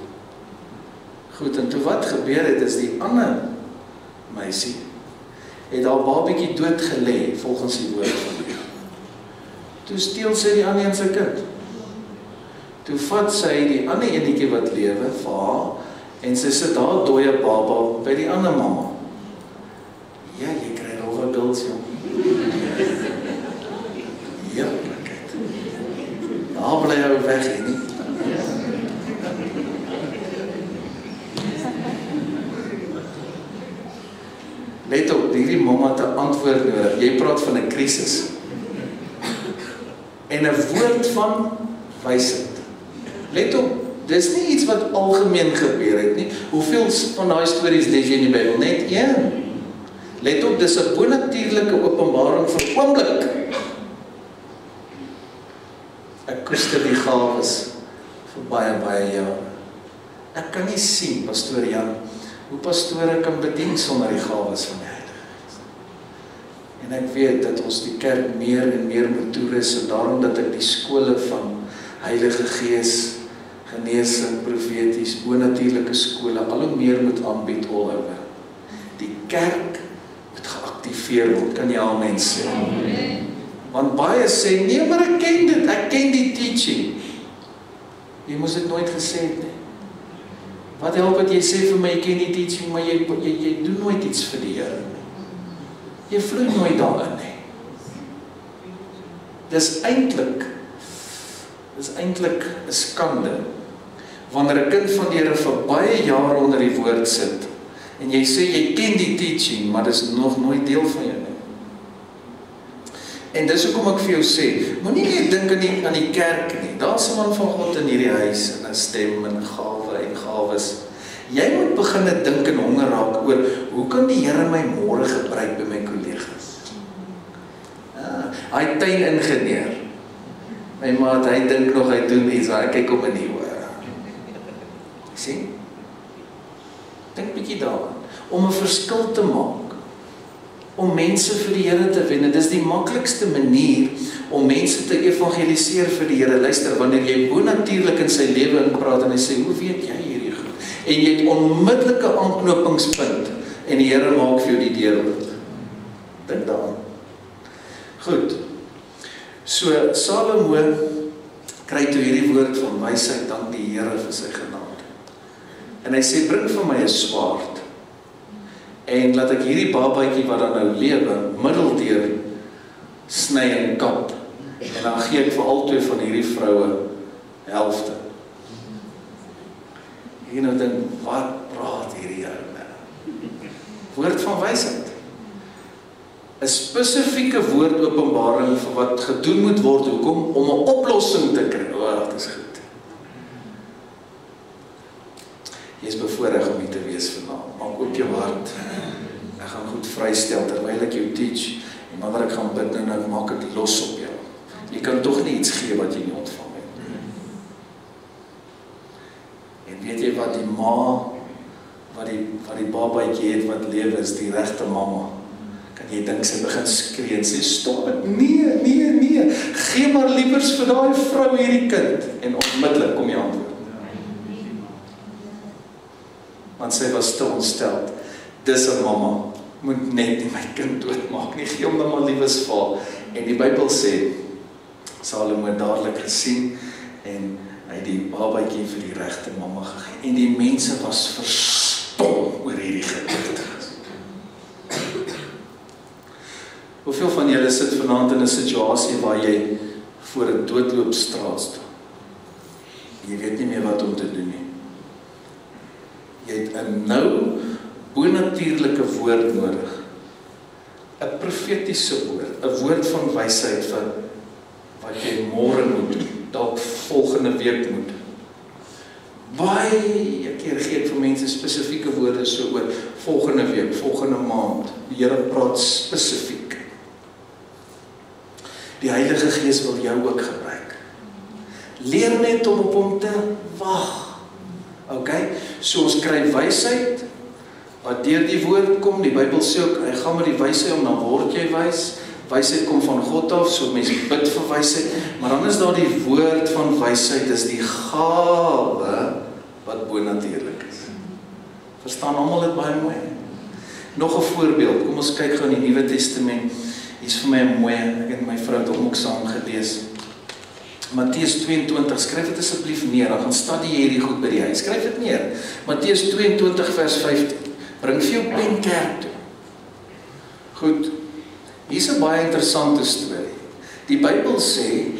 Goed, en toe wat gebeur het, is die ander meisie, het haar babietjie dood gelê, volgens die woord van die. Toe steel sy die ander een sy kind. toe vat sy die ander enetjie wat lewe vir haar, en sy sit daar dooie baba by die ander mamma. Ja, jy kry rowwe girls, jong. Ja, daar bly hy weg, nie? Let op, hierdie mamma het 'n antwoord nodig. Jy praat van 'n krisis. En 'n woord van wysheid. Let op, dis nie iets wat algemeen gebeur het nie. Hoeveel van daai stories lees jy in die Bybel? Net een. Let op, dis 'n bonatuurlike openbaring vir oomblik. Ek koester die gawes vir baie jare. Ek kan nie sien, Pastoor Jan, hoe pastore kan bedien sonder die gawes van die Heilige Gees. En ek weet dat ons die kerk meer en meer moet toerus, en daarom dat ek die skole van Heilige Gees, genesing, profeties, bonatuurlike skole, al hoe meer moet aanbied all over. Die kerk moet geactiveer word, kan jy amen sê? Want baie sê, nee, maar ek ken dit, ek ken die teaching. Jy moes dit nooit gesê het nie. Wat help het jy sê vir my, jy ken die teaching, maar jy doen nooit iets vir die Here. Jy vloei nooit daarin nie. Dis eintlik 'n skande, wanneer 'n kind van die Here vir baie jare onder die woord sit, en jy sê, jy ken die teaching, maar dis nog nooit deel van jou nie. En dis hoekom ek vir jou sê, moenie net dink aan die kerk nie. Daar's 'n man van God in hierdie huis, en 'n stem, en 'n gawe, en gawes. Jy moet begin dink en honger raak oor, hoe kan die Here my môre gebruik by my kollegas? Hy tuiningenieur. My maat, hy dink nog, hy doen iets, maar ek kyk hom in die oor. Sien? Dink bietjie daaraan, om 'n verskil te maak, om mense vir die Here te wen. Dit is die maklikste manier om mense te evangeliseer vir die Here. Luister, wanneer jy bonatuurlik in sy lewe inpraat en hy sê, hoe weet jy hierdie goed? En jy het onmiddellike aanknopingspunt en die Here maak vir jou die deur oop. Dink daaraan. Goed. So Salomo kry toe hierdie woord van wysheid, dank die Here vir sy genade. En hy sê, bring vir my 'n swaard. En laat ek hierdie babatjie wat dan nou lewe, middeldeur sny en kap. En dan gee ek vir albei van hierdie vroue helfte. En nou dink, wat praat hierdie ou nou? Woord van wysheid. 'n spesifieke woordopenbaring vir wat gedoen moet word, hoekom? Om 'n oplossing te kry. Dit is goed. Jy is bevoorreg om hier te wees vanaand. Maak oop jou hart. Ek gaan goed vrystel terwyl ek jou teach. En wanneer ek gaan bid, nou maak ek los op jou. Jy kan tog nie iets gee wat jy nie ontvang het. En weet jy wat, die ma wat die babatjie het wat lewe, is die regte mamma. Kan jy dink sy begin skree en sê, stop het, nee, gee maar liewers vir daai vrou hierdie kind. En onmiddellik kom jy antwoord. Want sy was te ontstel. Dis 'n mamma, moet net nie my kind doodmaak nie, gee hom dan maar liewes vir haar. En die Bybel sê, Salomo het dadelik gesien, en hy het die babatjie vir die regte mamma gegee. En die mense was verstom oor hierdie gebeurtenis. Hoeveel van julle sit vanaand in 'n situasie waar jy voor 'n doodloopstraat staan? Jy weet nie meer wat om te doen nie. Jy het 'n nou bonatuurlike woord nodig. 'n Profetiese woord, 'n woord van wysheid vir wat jy môre moet doen, dalk volgende week moet. Baie keer gee ek vir mense spesifieke woorde so oor volgende week, volgende maand. Die Here praat spesifiek. Die Heilige Gees wil jou ook gebruik. Leer net om op hom te wag. Okay? So ons kry wysheid wat deur die woord kom. Die Bybel sê ook, hy gaan met die wysheid om, dan word jy wys. Wysheid kom van God af, so mense bid vir wysheid. Maar dan is daar die woord van wysheid, is die gawe wat bonatuurlik is. Verstaan almal dit baie mooi? Nog 'n voorbeeld. Kom ons kyk gou in die Nuwe Testament. Hier is vir my 'n mooi, ek het my vrou het hom ook saam gelees. Matteus 22, skryf dit asseblief neer, dan gaan studie hierdie goed by die huis. Skryf dit neer. Matteus 22 vers 15. Bring vir jou pen kerk toe. Goed. Hier is 'n baie interessante storie. Die Bybel sê,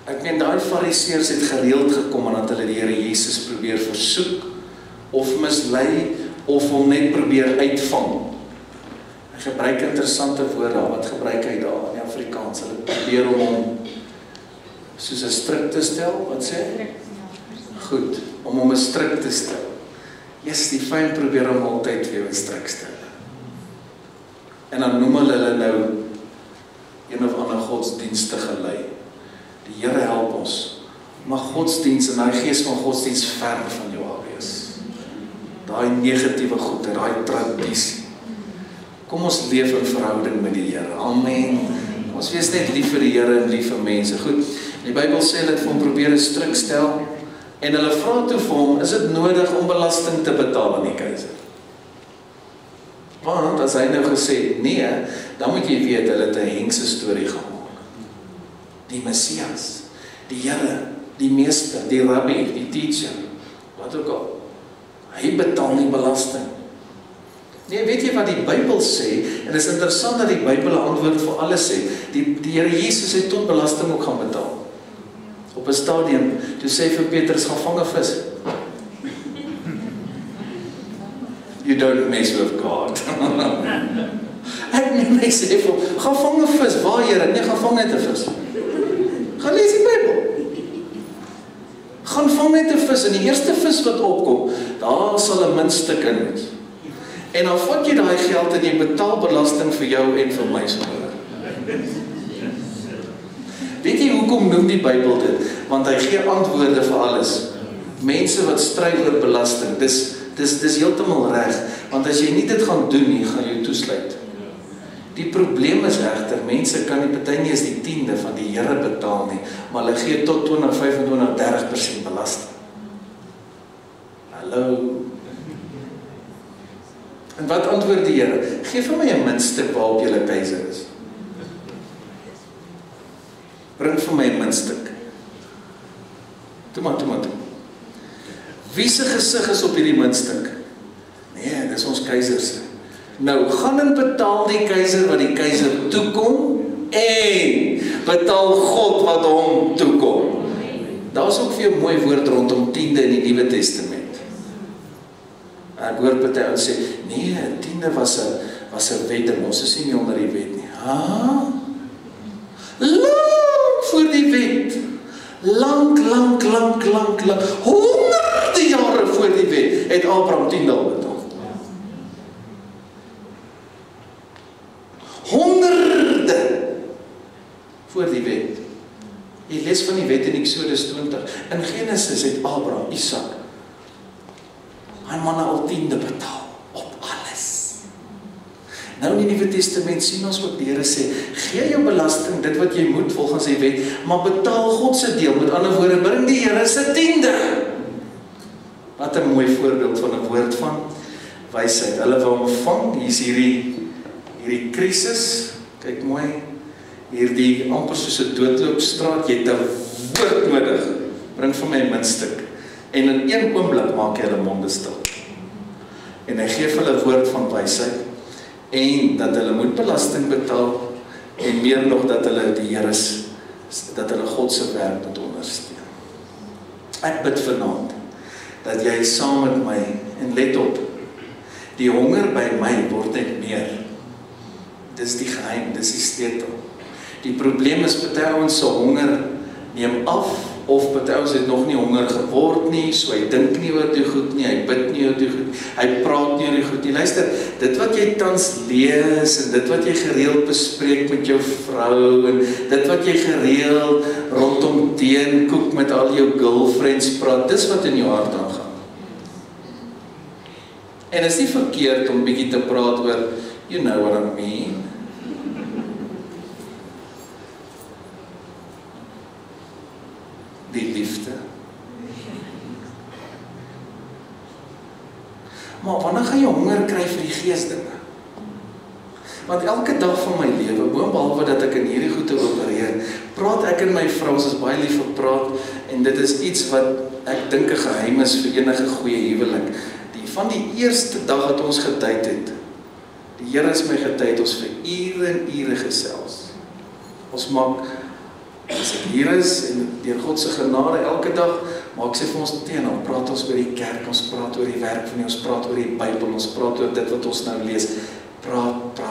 ek meen daai fariseërs het gereeld gekom en dat hulle die Here Jesus probeer versoek of mislei of hom net probeer uitvang. Hy gebruik interessante woorde, wat gebruik hy daar in Afrikaans? Hulle probeer hom soos 'n strik te stel, wat sê hy? Goed, om hom 'n strik te stel. Yes, die vyand probeer hom altyd vir jou 'n strik stel. En dan noem hulle nou een of ander godsdienstige lei. Die Here help ons. Mag godsdienst en daai gees van godsdienst ver van jou af wees. Daai negatiewe goede, daai tradisie. Kom ons leef in verhouding met die Here. Amen. Ons wees net lief vir die Here en lief vir mense. Goed. Die Bybel sê dat vir hom probeer 'n strik stel en hulle vra toe vir hom, is dit nodig om belasting te betaal aan die keiser? Want as hy nou gesê nee, dan moet jy weet hulle het 'n hengse storie gemaak. Die Messias, die Here, die meester, die rabbi, die teacher, wat ook al. Hy betaal nie belasting. Nee, weet jy wat die Bybel sê? En dit is interessant dat die Bybel 'n antwoord vir alles sê. Die Here Jesus het tot belasting ook gaan betaal. Op 'n stadium, toe sê vir Petrus, gaan vang 'n vis. You don't mess with God. Ek nie my sê vir hom, gaan vang 'n vis. Waar, Here? Nee, gaan vang net 'n vis. Gaan lees die Bybel. Gaan vang net 'n vis en die eerste vis wat opkom, daar sal 'n muntstuk in wees. En dan vat jy daai geld en jy betaal belasting vir jou en vir my sommer. Weet jy hoekom noem die Bybel dit? Want hy gee antwoorde vir alles. Mense wat stry oor belasting, dis heeltemal reg, want as jy nie dit gaan doen nie, gaan jy toesluit. Die probleem is egter, mense kan nie party nie eens die 10de van die Here betaal nie, maar hulle gee tot 20, 25, 30% belasting. Hallo. En wat antwoord die Here? Geef vir my 'n muntstuk waarop julle keiser is. Bring vir my 'n muntstuk. Toe maar. Wie se gesig is op hierdie muntstuk? Nee, dis ons keiser se. Nou, gaan en betaal die keiser wat die keiser toekom en betaal God wat hom toekom. Daar is ook vir jou mooi woord rondom 10de in die Nuwe Testament. Ek hoor party ouens sê, nee, 10de was 'n wet en ons is nie onder die wet nie. Lang voor die wet. Lang, honderde jare voor die wet, het Abraham 10de al betaal. Honderde voor die wet. Jy lees van die wet in Exodus 20. In Genesis het Abraham, Isak, hy manne al 10de betaal op alles. Nou in die Nuwe Testament sien ons wat die Here sê, gee jou belasting, dit wat jy moet volgens die wet, maar betaal God se deel. Met ander woorde, bring die Here se 10de. Wat 'n mooi voorbeeld van 'n woord van wysheid. Hulle wou hom vang, hier is hierdie krisis, kyk mooi, hierdie amper soos 'n doodloopstraat, jy het 'n woord nodig, bring vir my 'n muntstuk. En in een oomblik maak hy hulle monde stil. En hy gee vir hulle woord van wysheid, en dat hulle moet belasting betaal, en meer nog dat hulle die Here, dat hulle God se werk moet ondersteun. Ek bid vanaand, dat jy saam met my, en let op, die honger by my word net meer. Dis die geheim, dis die sleutel. Die probleem is, party ouens se honger neem af, of party ouens het nog nie honger geword nie, so hy dink nie oor die goed nie, hy bid nie oor die goed, hy praat nie oor die goed nie. Luister, dit wat jy tans lees, en dit wat jy gereeld bespreek met jou vrou, en dit wat jy gereeld rondom teenkoek met al jou girlfriends praat, dis wat in jou hart aangaan. En is nie verkeerd om bietjie te praat oor, you know what I mean. Die liefde. Maar wanneer gaan jy honger kry vir die geesdinge? Want elke dag van my lewe, boonbehalwe dat ek in hierdie goede opereer, praat ek en my vrou, ons is baie lief vir praat, en dit is iets wat ek dink 'n geheim is vir enige goeie huwelik. Van die eerste dag dat ons gedate het, die Here is my getuie, ons vir ure en ure gesels. Ons maak, as ek hier is, en deur God se genade elke dag, maak sê vir ons teen, dan praat ons oor die kerk, ons praat oor die werk van die, ons praat oor die Bybel, ons praat oor dit wat ons nou lees. Praat.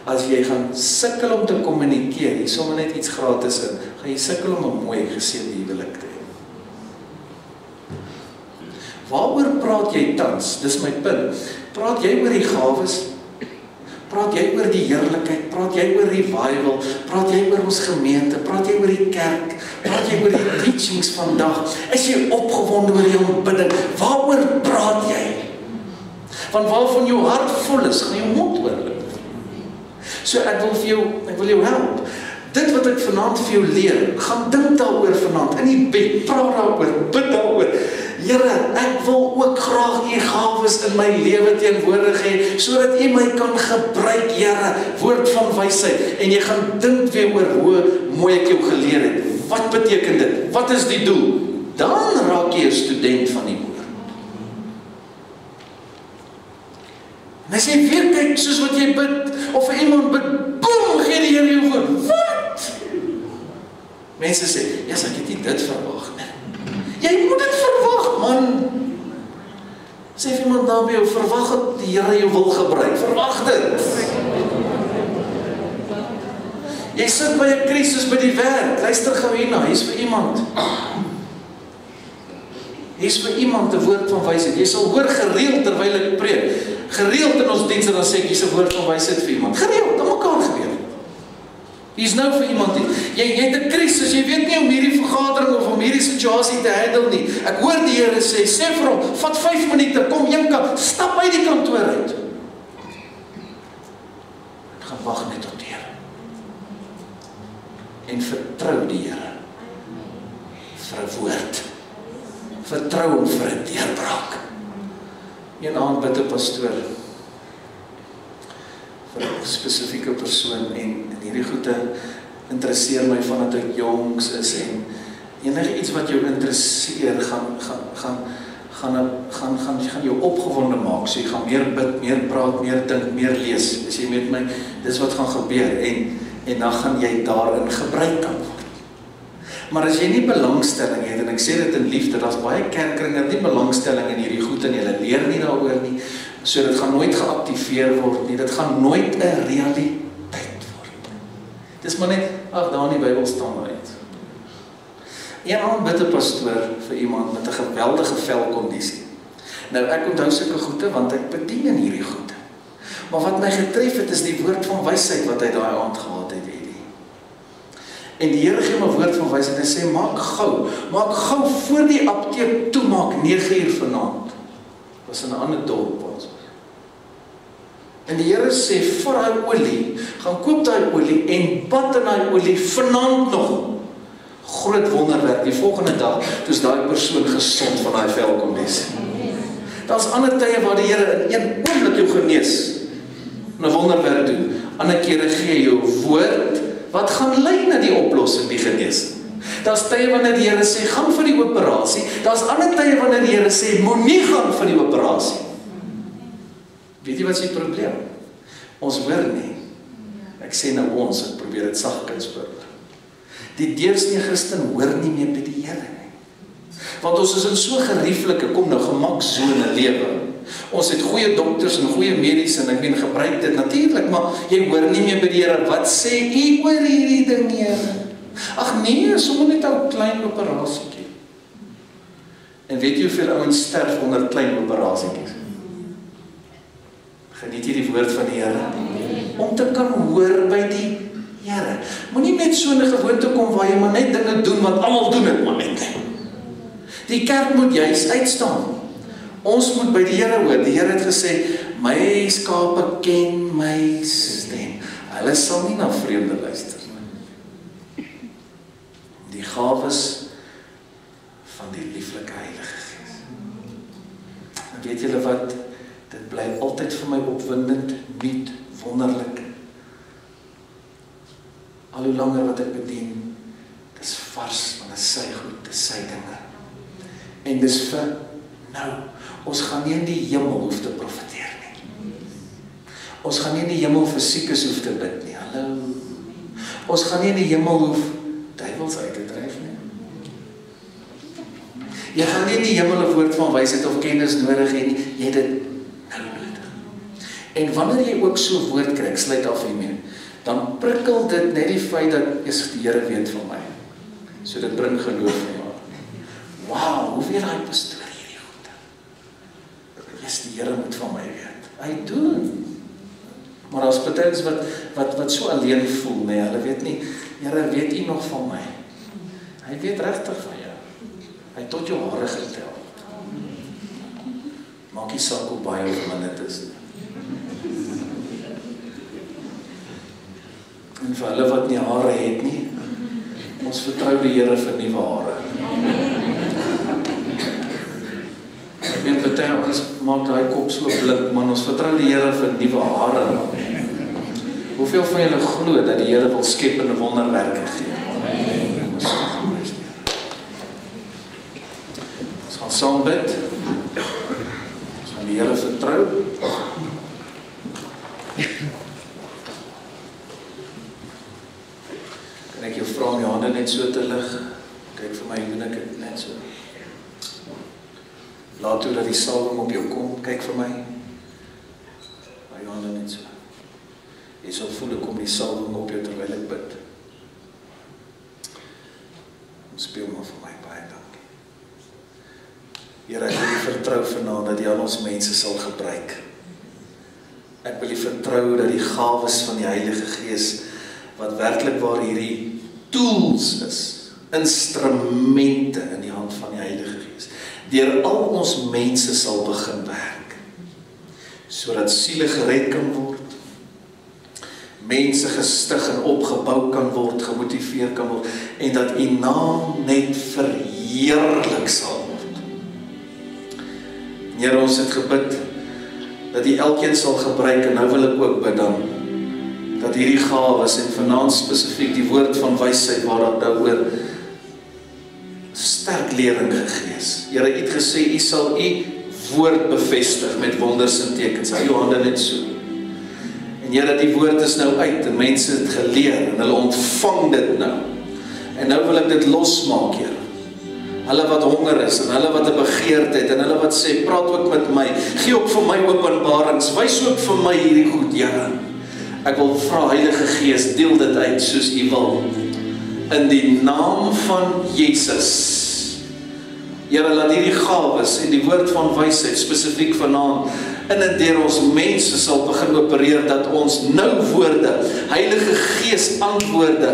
As jy gaan sukkel om te kommunikeer, hier sommer net iets gratis in, gaan jy sukkel om 'n mooi geseënde huwelik te hê. Waaroor praat jy tans? Dis my punt. Praat jy oor die gawes? Praat jy oor die heerlikheid? Praat jy oor revival? Praat jy oor ons gemeente? Praat jy oor die kerk? Praat jy oor die teachings vandag? Is jy opgewonde oor die aanbidding? Waaroor praat jy? Want waarvan jou hart vol is, gaan jou mond oorloop. So ek wil jou help. Dit wat ek vanaand vir jou leer, gaan dink daaroor vanaand, in die bed, praat daaroor, bid daaroor. Here, ek wil ook graag u gawes in my lewe teenwoordig hê, sodat u my kan gebruik, Here, woord van wysheid. En jy gaan dink weer oor hoe mooi ek jou geleer het. Wat beteken dit? Wat is die doel? Dan raak jy 'n student van die woord. En as jy weer kyk soos wat jy bid, of vir iemand bid, boem, gee die Here jou woord. Wat? Mense sê, ja, ek het nie dit verwag nie. Jy moet dit verwag, man. Sê vir iemand daar by jou, verwag dat die Here jou wil gebruik. Verwag dit. Jy sit by 'n krisis by die werk. Luister gou hierna, hier's vir iemand. Hier's vir iemand 'n woord van wysheid. Jy sal hoor gereeld terwyl ek preek. Gereeld in ons dienste dan sê ek hier's 'n woord van wysheid vir iemand. Gereeld, aan mekaar gebeur. Hier's nou vir iemand, jy het 'n krisis, jy weet nie om hierdie vergadering of om hierdie situasie te handle nie. Ek hoor die Here sê vir hom, vat 5 minute, kom een kant, stap uit die kantoor uit. En gaan wag net op die Here. En vertrou die Here vir 'n woord. Vertrou hom vir 'n deurbraak. Een aand bid 'n pastoor vir 'n spesifieke persoon en hierdie goede interesseer my vandat ek jongs is en enige iets wat jou interesseer gaan jou opgewonde maak. So jy gaan meer bid, meer praat, meer dink, meer lees. As jy met my, dis wat gaan gebeur en dan gaan jy daarin gebruik kan word. Maar as jy nie belangstelling het, en ek sê dit in liefde, daar's baie kerkkringe nie belangstelling in hierdie goed en hulle leer nie daaroor nie, so dit gaan nooit geaktiveer word nie, dit gaan nooit 'n realiteit word. Dis maar net, daar in die Bybel staan uit. Een aand bid 'n pastoor vir iemand met 'n geweldige velkondisie. Nou ek onthou sulke goede, want ek bedien in hierdie goede. Maar wat my getref het, is die woord van wysheid wat hy daai aand gehad het. En die Here gee my woord van wysheid en sê, maak gou voor die apteek toemaak 9 uur vanaand. Was in 'n ander dorp ons. En die Here sê, vir daai olie, gaan koop daai olie en bad in daai olie vanaand nog. Groot wonderwerk, die volgende dag, toe's daai persoon gesond van daai velkondisie. Daar's ander tye waar die Here in een oomblik jou genees, 'n wonderwerk doen. Ander kere gee jou woord, wat gaan lei na die oplossing, die genesing. Daar's tye wanneer die Here sê, gaan vir die operasie. Daar's ander tye wanneer die Here sê, moenie gaan vir die operasie. Weet jy wat is die probleem? Ons hoor nie. Ek sê nou ons, ek probeer dit sagkens bid. Die deursnee Christen hoor nie meer by die Here nie. Want ons is in so gerieflike, kom nou, gemaksone lewe. Ons het goeie dokters en goeie mediese en ek meen gebruik dit natuurlik, maar jy hoor nie meer by die Here, wat sê u oor hierdie ding, Here? Ag nee, sommer net 'n klein operasietjie. En weet jy hoeveel ouens sterf onder klein operasietjies? Geniet jy die woord van die Here? Om te kan hoor by die Here. Moenie net so 'n gewoonte kom waar jy maar net dinge doen wat almal doen dit maar net. Die kerk moet juis uitstaan. Ons moet by die Here hoor. Die Here het gesê, my skape ken my stem. Hulle sal nie na vreemde luister nie. Die gawes van die lieflike Heilige Gees. En weet julle wat? Dit bly altyd vir my opwindend, nuut, wonderlik. Al hoe langer wat ek bedien, dis vars, want dis sy goed, dis sy dinge. En dis vir nou, ons gaan nie in die hemel hoef te profeteer nie. Ons gaan nie in die hemel vir siekes hoef te bid nie, hallo. Ons gaan nie in die hemel hoef duiwels uit te dryf nie. Jy gaan nie in die hemel 'n woord van wysheid of kennis nodig hê nie, jy het dit nou nodig. En wanneer jy ook so 'n woord kry, ek sluit af hiermee, dan prikkel dit net die feit dat die Here weet van my. So dit bring geloof in jou. Wow, hoe weet hy pastoor hierdie goede? Die Here moet van my weet. Hy doen. Maar as partyds wat so alleen voel, nee, hulle weet nie, Here, weet U nog van my? Hy weet regtig van jou. Hy het tot jou hare getel. Maak nie saak hoe baie of min dit is nie. En vir hulle wat nie hare het nie, ons vertrou die Here vir nuwe hare. En party ons maak daai kop so blink, man, ons vertrou die Here vir nuwe hare. Hoeveel van julle glo dat die Here wil skep en wonderwerke gee? Ons gaan saam bid. Ons gaan die Here vertrou. Kan ek jou vra om jou hande net so te lig? Kyk vir my, doen ek dit net so. Laat toe dat die salwing op jou kom, kyk vir my. Jou hande net so. Jy sal voel, kom die salwing op jou terwyl ek bid. Speel maar vir my, baie dankie. Here, ek wil U vertrou vanaand dat U al ons mense sal gebruik. Ek wil U vertrou dat die gawes van die Heilige Gees, wat werklik waar hierdie tools is, instrumente in die hand van die Heilige Gees, deur al ons mense sal begin werk, sodat siele gered kan word, mense gestig en opgebou kan word, gemotiveer kan word, en dat U naam net verheerlik sal word. Here, ons het gebid, dat U elkeen sal gebruik, en nou wil ek ook bid dan, dat hierdie gawes, en vanaand spesifiek die woord van wysheid, waar dat nou oor sterk lering gegee is. Here, U het gesê, U sal U woord bevestig met wonders en tekens. Hou jou hande net so. En Here, die woord is nou uit, en mense het geleer, en hulle ontvang dit nou. En nou wil ek dit losmaak, Here. Hulle wat honger is, en hulle wat 'n begeerte het, en hulle wat sê, praat ook met my, gee ook vir my openbarings, wys ook vir my hierdie goed, Here. Ek wil vra, Heilige Gees, deel dit uit soos U wil. In die naam van Jesus. Here, laat hierdie gawes en die woord van wysheid spesifiek vanaand in en deur ons mense sal begin opereer, dat ons nou woorde, Heilige Gees antwoorde,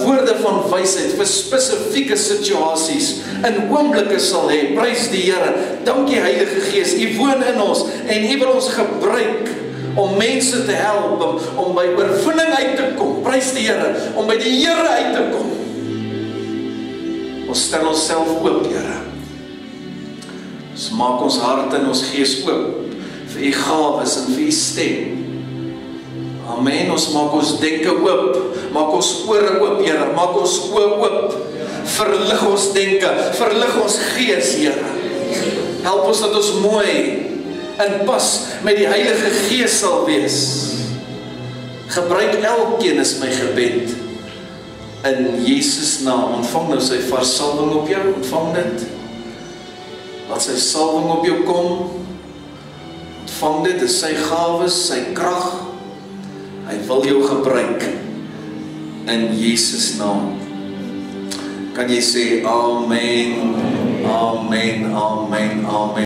woorde van wysheid vir spesifieke situasies in oomblikke sal hê. Prys die Here. Dankie Heilige Gees. U woon in ons en U wil ons gebruik om mense te help, om by oorwinning uit te kom. Prys die Here. Om by die Here uit te kom. Ons stel onsself oop, Here. Ons maak ons hart en ons gees oop vir U gawes en vir U stem. Amen. Ons maak ons denke oop, maak ons ore oop, Here, maak ons oë oop. Verlig ons denke, verlig ons gees, Here. Help ons dat ons mooi in pas met die Heilige Gees sal wees. Gebruik elkeen is my gebed. In Jesus naam. Ontvang nou sy vars salwing op jou, ontvang dit. Laat sy salwing op jou kom. Ontvang dit, is sy gawes, sy krag. Hy wil jou gebruik. In Jesus naam. Kan jy sê amen, amen, amen.